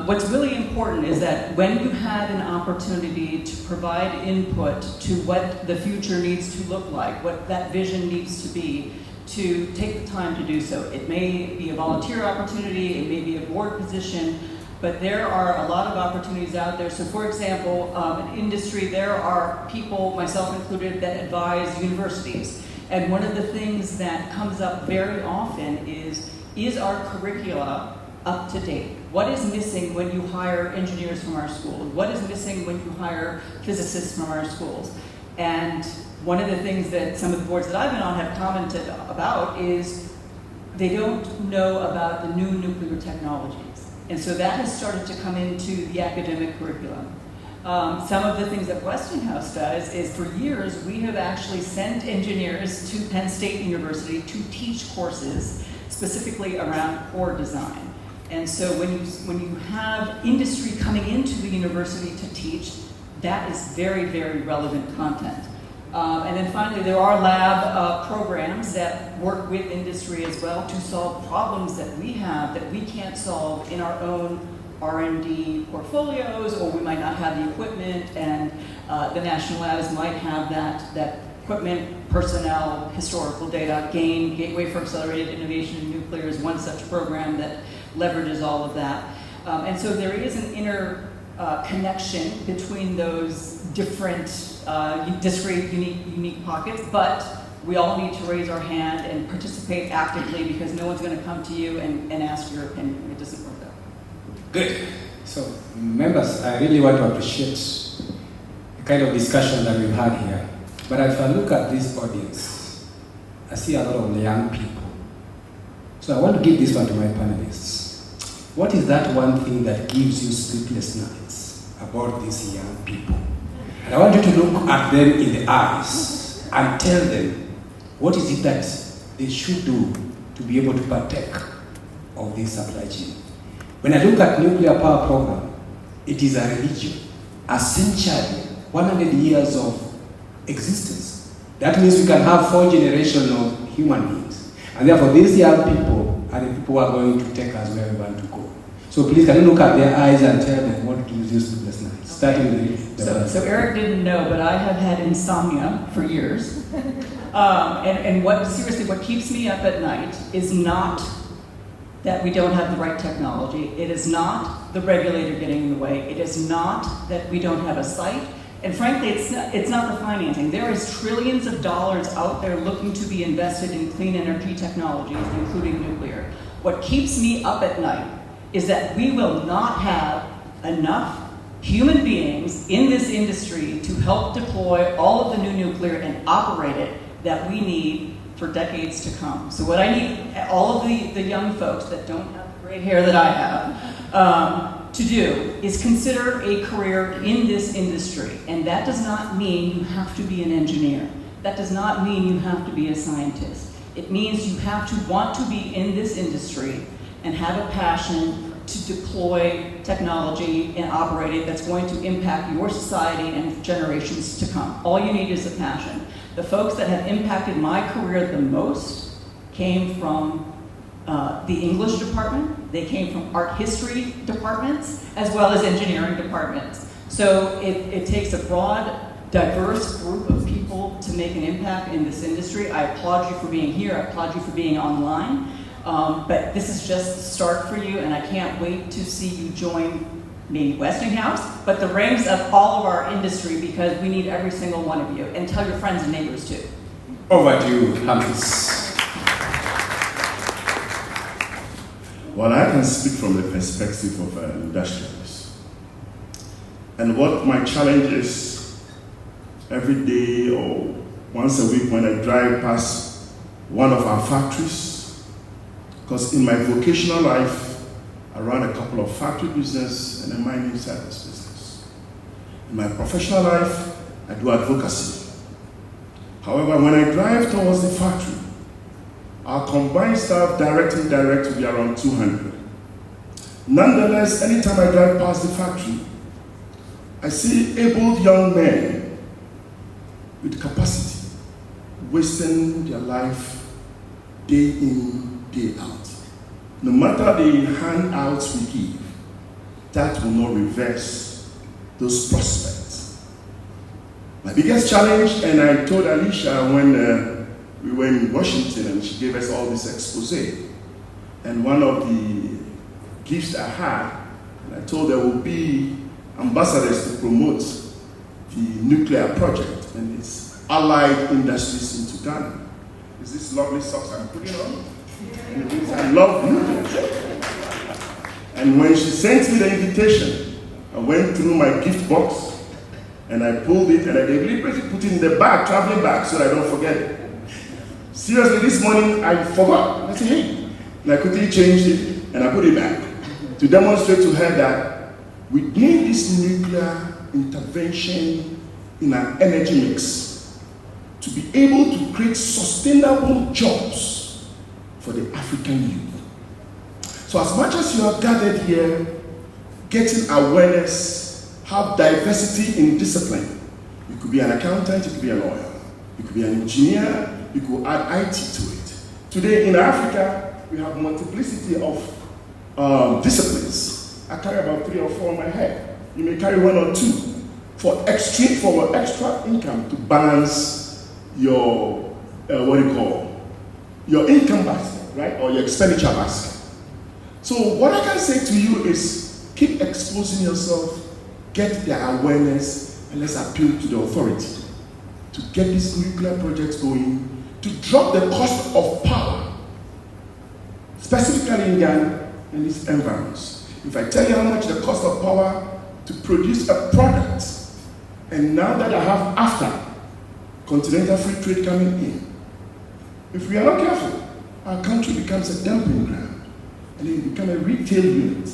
what's really important is that when you have an opportunity to provide input to what the future needs to look like, what that vision needs to be, to take the time to do so. It may be a volunteer opportunity, it may be a board position, but there are a lot of opportunities out there. So for example, in industry, there are people, myself included, that advise universities. And one of the things that comes up very often is our curricula up to date? What is missing when you hire engineers from our schools? What is missing when you hire physicists from our schools? And one of the things that some of the boards that I've been on have commented about is they don't know about the new nuclear technologies. And so that has started to come into the academic curriculum. Some of the things that Westinghouse does is for years we have actually sent engineers to Penn State University to teach courses specifically around core design. And so when you have industry coming into the university to teach, that is very, very relevant content. And then finally, there are lab programs that work with industry as well to solve problems that we have that we can't solve in our own R&D portfolios, or we might not have the equipment, and the national labs might have that equipment, personnel, historical data. Gateway for Accelerated Innovation in Nuclear is one such program that leverages all of that. And so there is an inner connection between those different, discrete, unique pockets, but we all need to raise our hand and participate actively because no one's going to come to you and ask your opinion. It doesn't work that way. Good. So, members, I really want to appreciate the kind of discussion that we've had here. But if I look at this audience, I see a lot of young people. So I want to give this one to my panelists. What is that one thing that gives you sleepless nights about these young people? And I want you to look at them in the eyes and tell them what is it that they should do to be able to partake of this supply chain. When I look at nuclear power program, it is a religion, a century, 100 years of existence. That means we can have 4 generations of human beings. And therefore, these young people are the people who are going to take us where we want to go. So please, can you look at their eyes and tell them what gives do sleepless nights. Starting So Eric didn't know, but I have had insomnia for years. And what keeps me up at night is not that we don't have the right technology. It is not the regulator getting in the way. It is not that we don't have a site. And frankly, it's not the financing. There is trillions of dollars out there looking to be invested in clean energy technologies, including nuclear. What keeps me up at night is that we will not have enough human beings in this industry to help deploy all of the new nuclear and operate it that we need for decades to come. So what I need all of the young folks that don't have the gray hair that I have to do is consider a career in this industry. And that does not mean you have to be an engineer. That does not mean you have to be a scientist. It means you have to want to be in this industry and have a passion to deploy technology and operate it that's going to impact your society and generations to come. All you need is a passion. The folks that have impacted my career the most came from the English department, they came from art history departments, as well as engineering departments. So it takes a broad, diverse group of people to make an impact in this industry. I applaud you for being here, I applaud you for being online, but this is just the start for you, and I can't wait to see you join maybe Westinghouse, but the ranks of all of our industry, because we need every single one of you. And tell your friends and neighbors too. Over to you, Hampus. Well, I can speak from the perspective of an industrialist. And what my challenge is every day or once a week when I drive past one of our factories, because in my vocational life, I run a couple of factory business and a mining service business. In my professional life, I do advocacy. However, when I drive towards the factory, our combined staff, direct and indirect, will be around 200. Nonetheless, anytime I drive past the factory, I see able young men with capacity wasting their life day in, day out. No matter the handouts we give, that will not reverse those prospects. My biggest challenge, and I told Alicia when we were in Washington and she gave us all this expose, and one of the gifts I had, and I told there will be ambassadors to promote the nuclear project and its allied industries into Ghana. Is this lovely socks I'm putting on? I love nuclear. And when she sent me the invitation, I went through my gift box and I pulled it and I deliberately put it in the bag, traveling bag, so I don't forget it. Seriously, this morning I forgot. I said, hey. And I quickly changed it and I put it back to demonstrate to her that we need this nuclear intervention in our energy mix to be able to create sustainable jobs for the African youth. So as much as you are gathered here, getting awareness, have diversity in discipline. You could be an accountant, you could be a lawyer, you could be an engineer, you could add IT to it. Today in Africa, we have multiplicity of disciplines. I carry about 3 or 4 on my head. You may carry 1 or 2 for extra income to balance your your income basket, right, or your expenditure basket. So what I can say to you is keep exposing yourself, get the awareness, and let's appeal to the authority to get these nuclear projects going, to drop the cost of power, specifically in Ghana and its environs. If I tell you how much the cost of power to produce a product, and now that I have after continental free trade coming in, if we are not careful, our country becomes a dumping ground, and then you become a retail unit,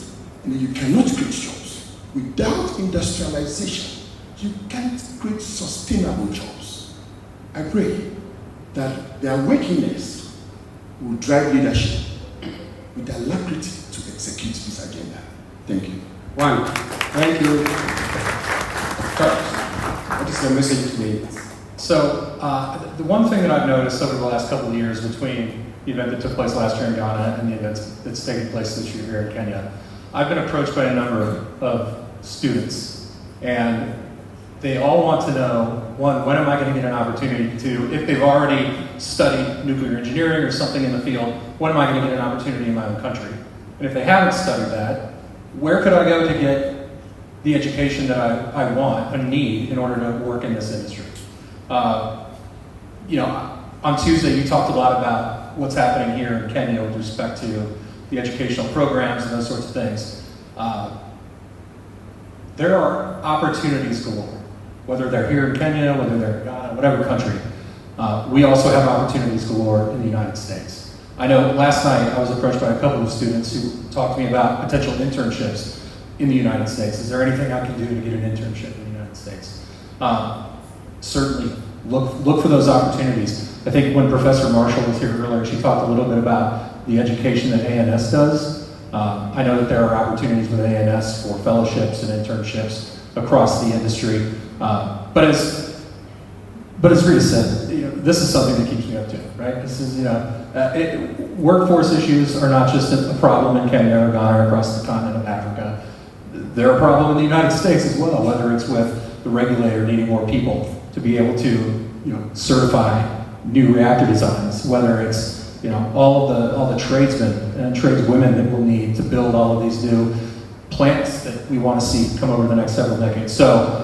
and then you cannot create jobs. Without industrialization, you can't create sustainable jobs. I pray that the awakeness will drive leadership with alacrity to execute this agenda. Thank you. One, thank you. Charles, what is your message to me? So the one thing that I've noticed over the last couple of years between the event that took place last year in Ghana and the event that's taking place this year here in Kenya, I've been approached by a number of students, and they all want to know, one, when am I going to get an opportunity to, if they've already studied nuclear engineering or something in the field, when am I going to get an opportunity in my own country? And if they haven't studied that, where could I go to get the education that I want and need in order to work in this industry? You know, on Tuesday you talked a lot about what's happening here in Kenya with respect to the educational programs and those sorts of things. There are opportunities galore, whether they're here in Kenya, whether they're in Ghana, whatever country. We also have opportunities galore in the United States. I know last night I was approached by a couple of students who talked to me about potential internships in the United States. Is there anything I can do to get an internship in the United States? Certainly look for those opportunities. I think when Professor Marshall was here earlier, she talked a little bit about the education that ANS does. I know that there are opportunities with ANS for fellowships and internships across the industry. But as Rita said, you know, this is something that keeps me up to it, right? This is, you know, workforce issues are not just a problem in Kenya or Ghana or across the continent of Africa. They're a problem in the United States as well, whether it's with the regulator needing more people to be able to, you know, certify new reactor designs, whether it's, you know, all the tradesmen and tradeswomen that we'll need to build all of these new plants that we want to see come over the next several decades. So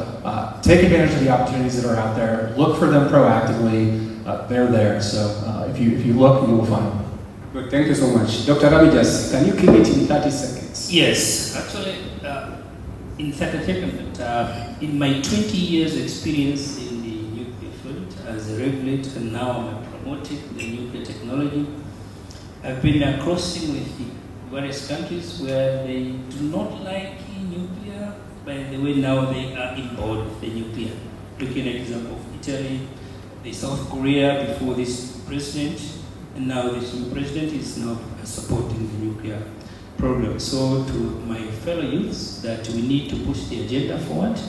take advantage of the opportunities that are out there. Look for them proactively. They're there. So if you look, you will find them. Good, thank you so much. Dr. Ramijas, can you keep it in 30 seconds? Yes, actually, in 30 seconds, in my 20 years experience in the nuclear field as a regulator, and now I'm promoting the nuclear technology, I've been crossing with the various countries where they do not like nuclear. By the way, now they are in board with the nuclear. Looking at example of Italy, the South Korea before this president, and now this new president is now supporting the nuclear program. So to my fellow youths, that we need to push the agenda forward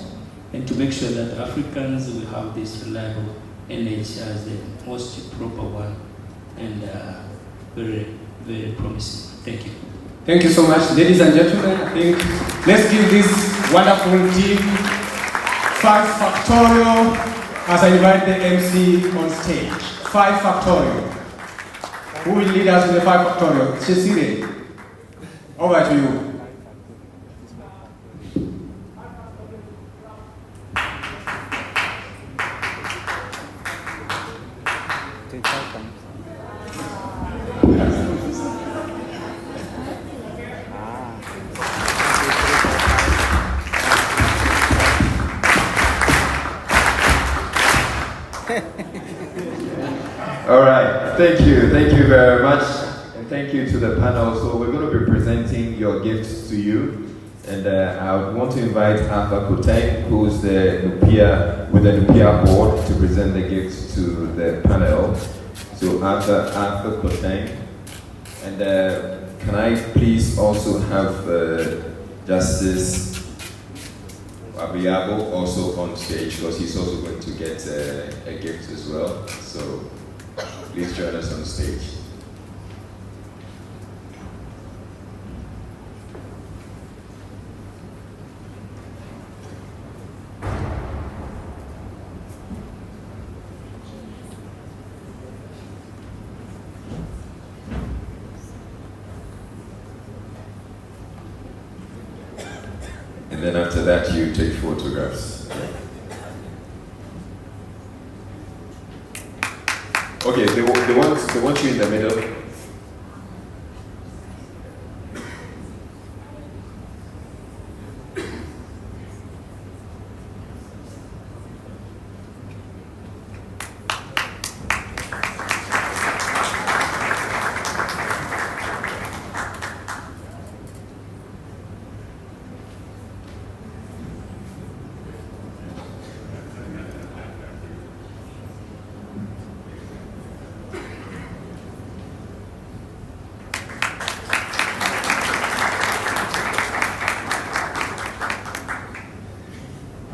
and to make sure that Africans will have this reliable energy as the most proper one and very, very promising. Thank you. Thank you so much, ladies and gentlemen. I think let's give this wonderful team 5 factorial as I invite the MC on stage. 5 factorial. Who will lead us in the 5 factorial? Cecile, over to you. All right, thank you very much, and thank you to the panel. So we're going to be presenting your gifts to you, and I want to invite Arthur Koteng, who's the Nupia board, to present the gifts to the panel. So Arthur Koteng, and can I please also have Justice Abiabo also on stage, because he's also going to get a gift as well. So please join us on stage. And then after that, you take photographs. Okay, they want you in the middle.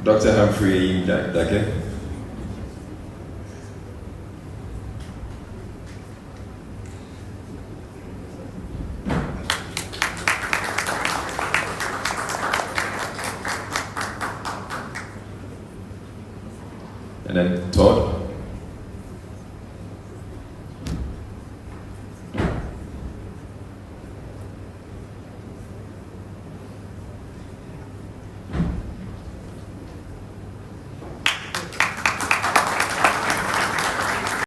Dr. Humphrey Dake. And then Todd?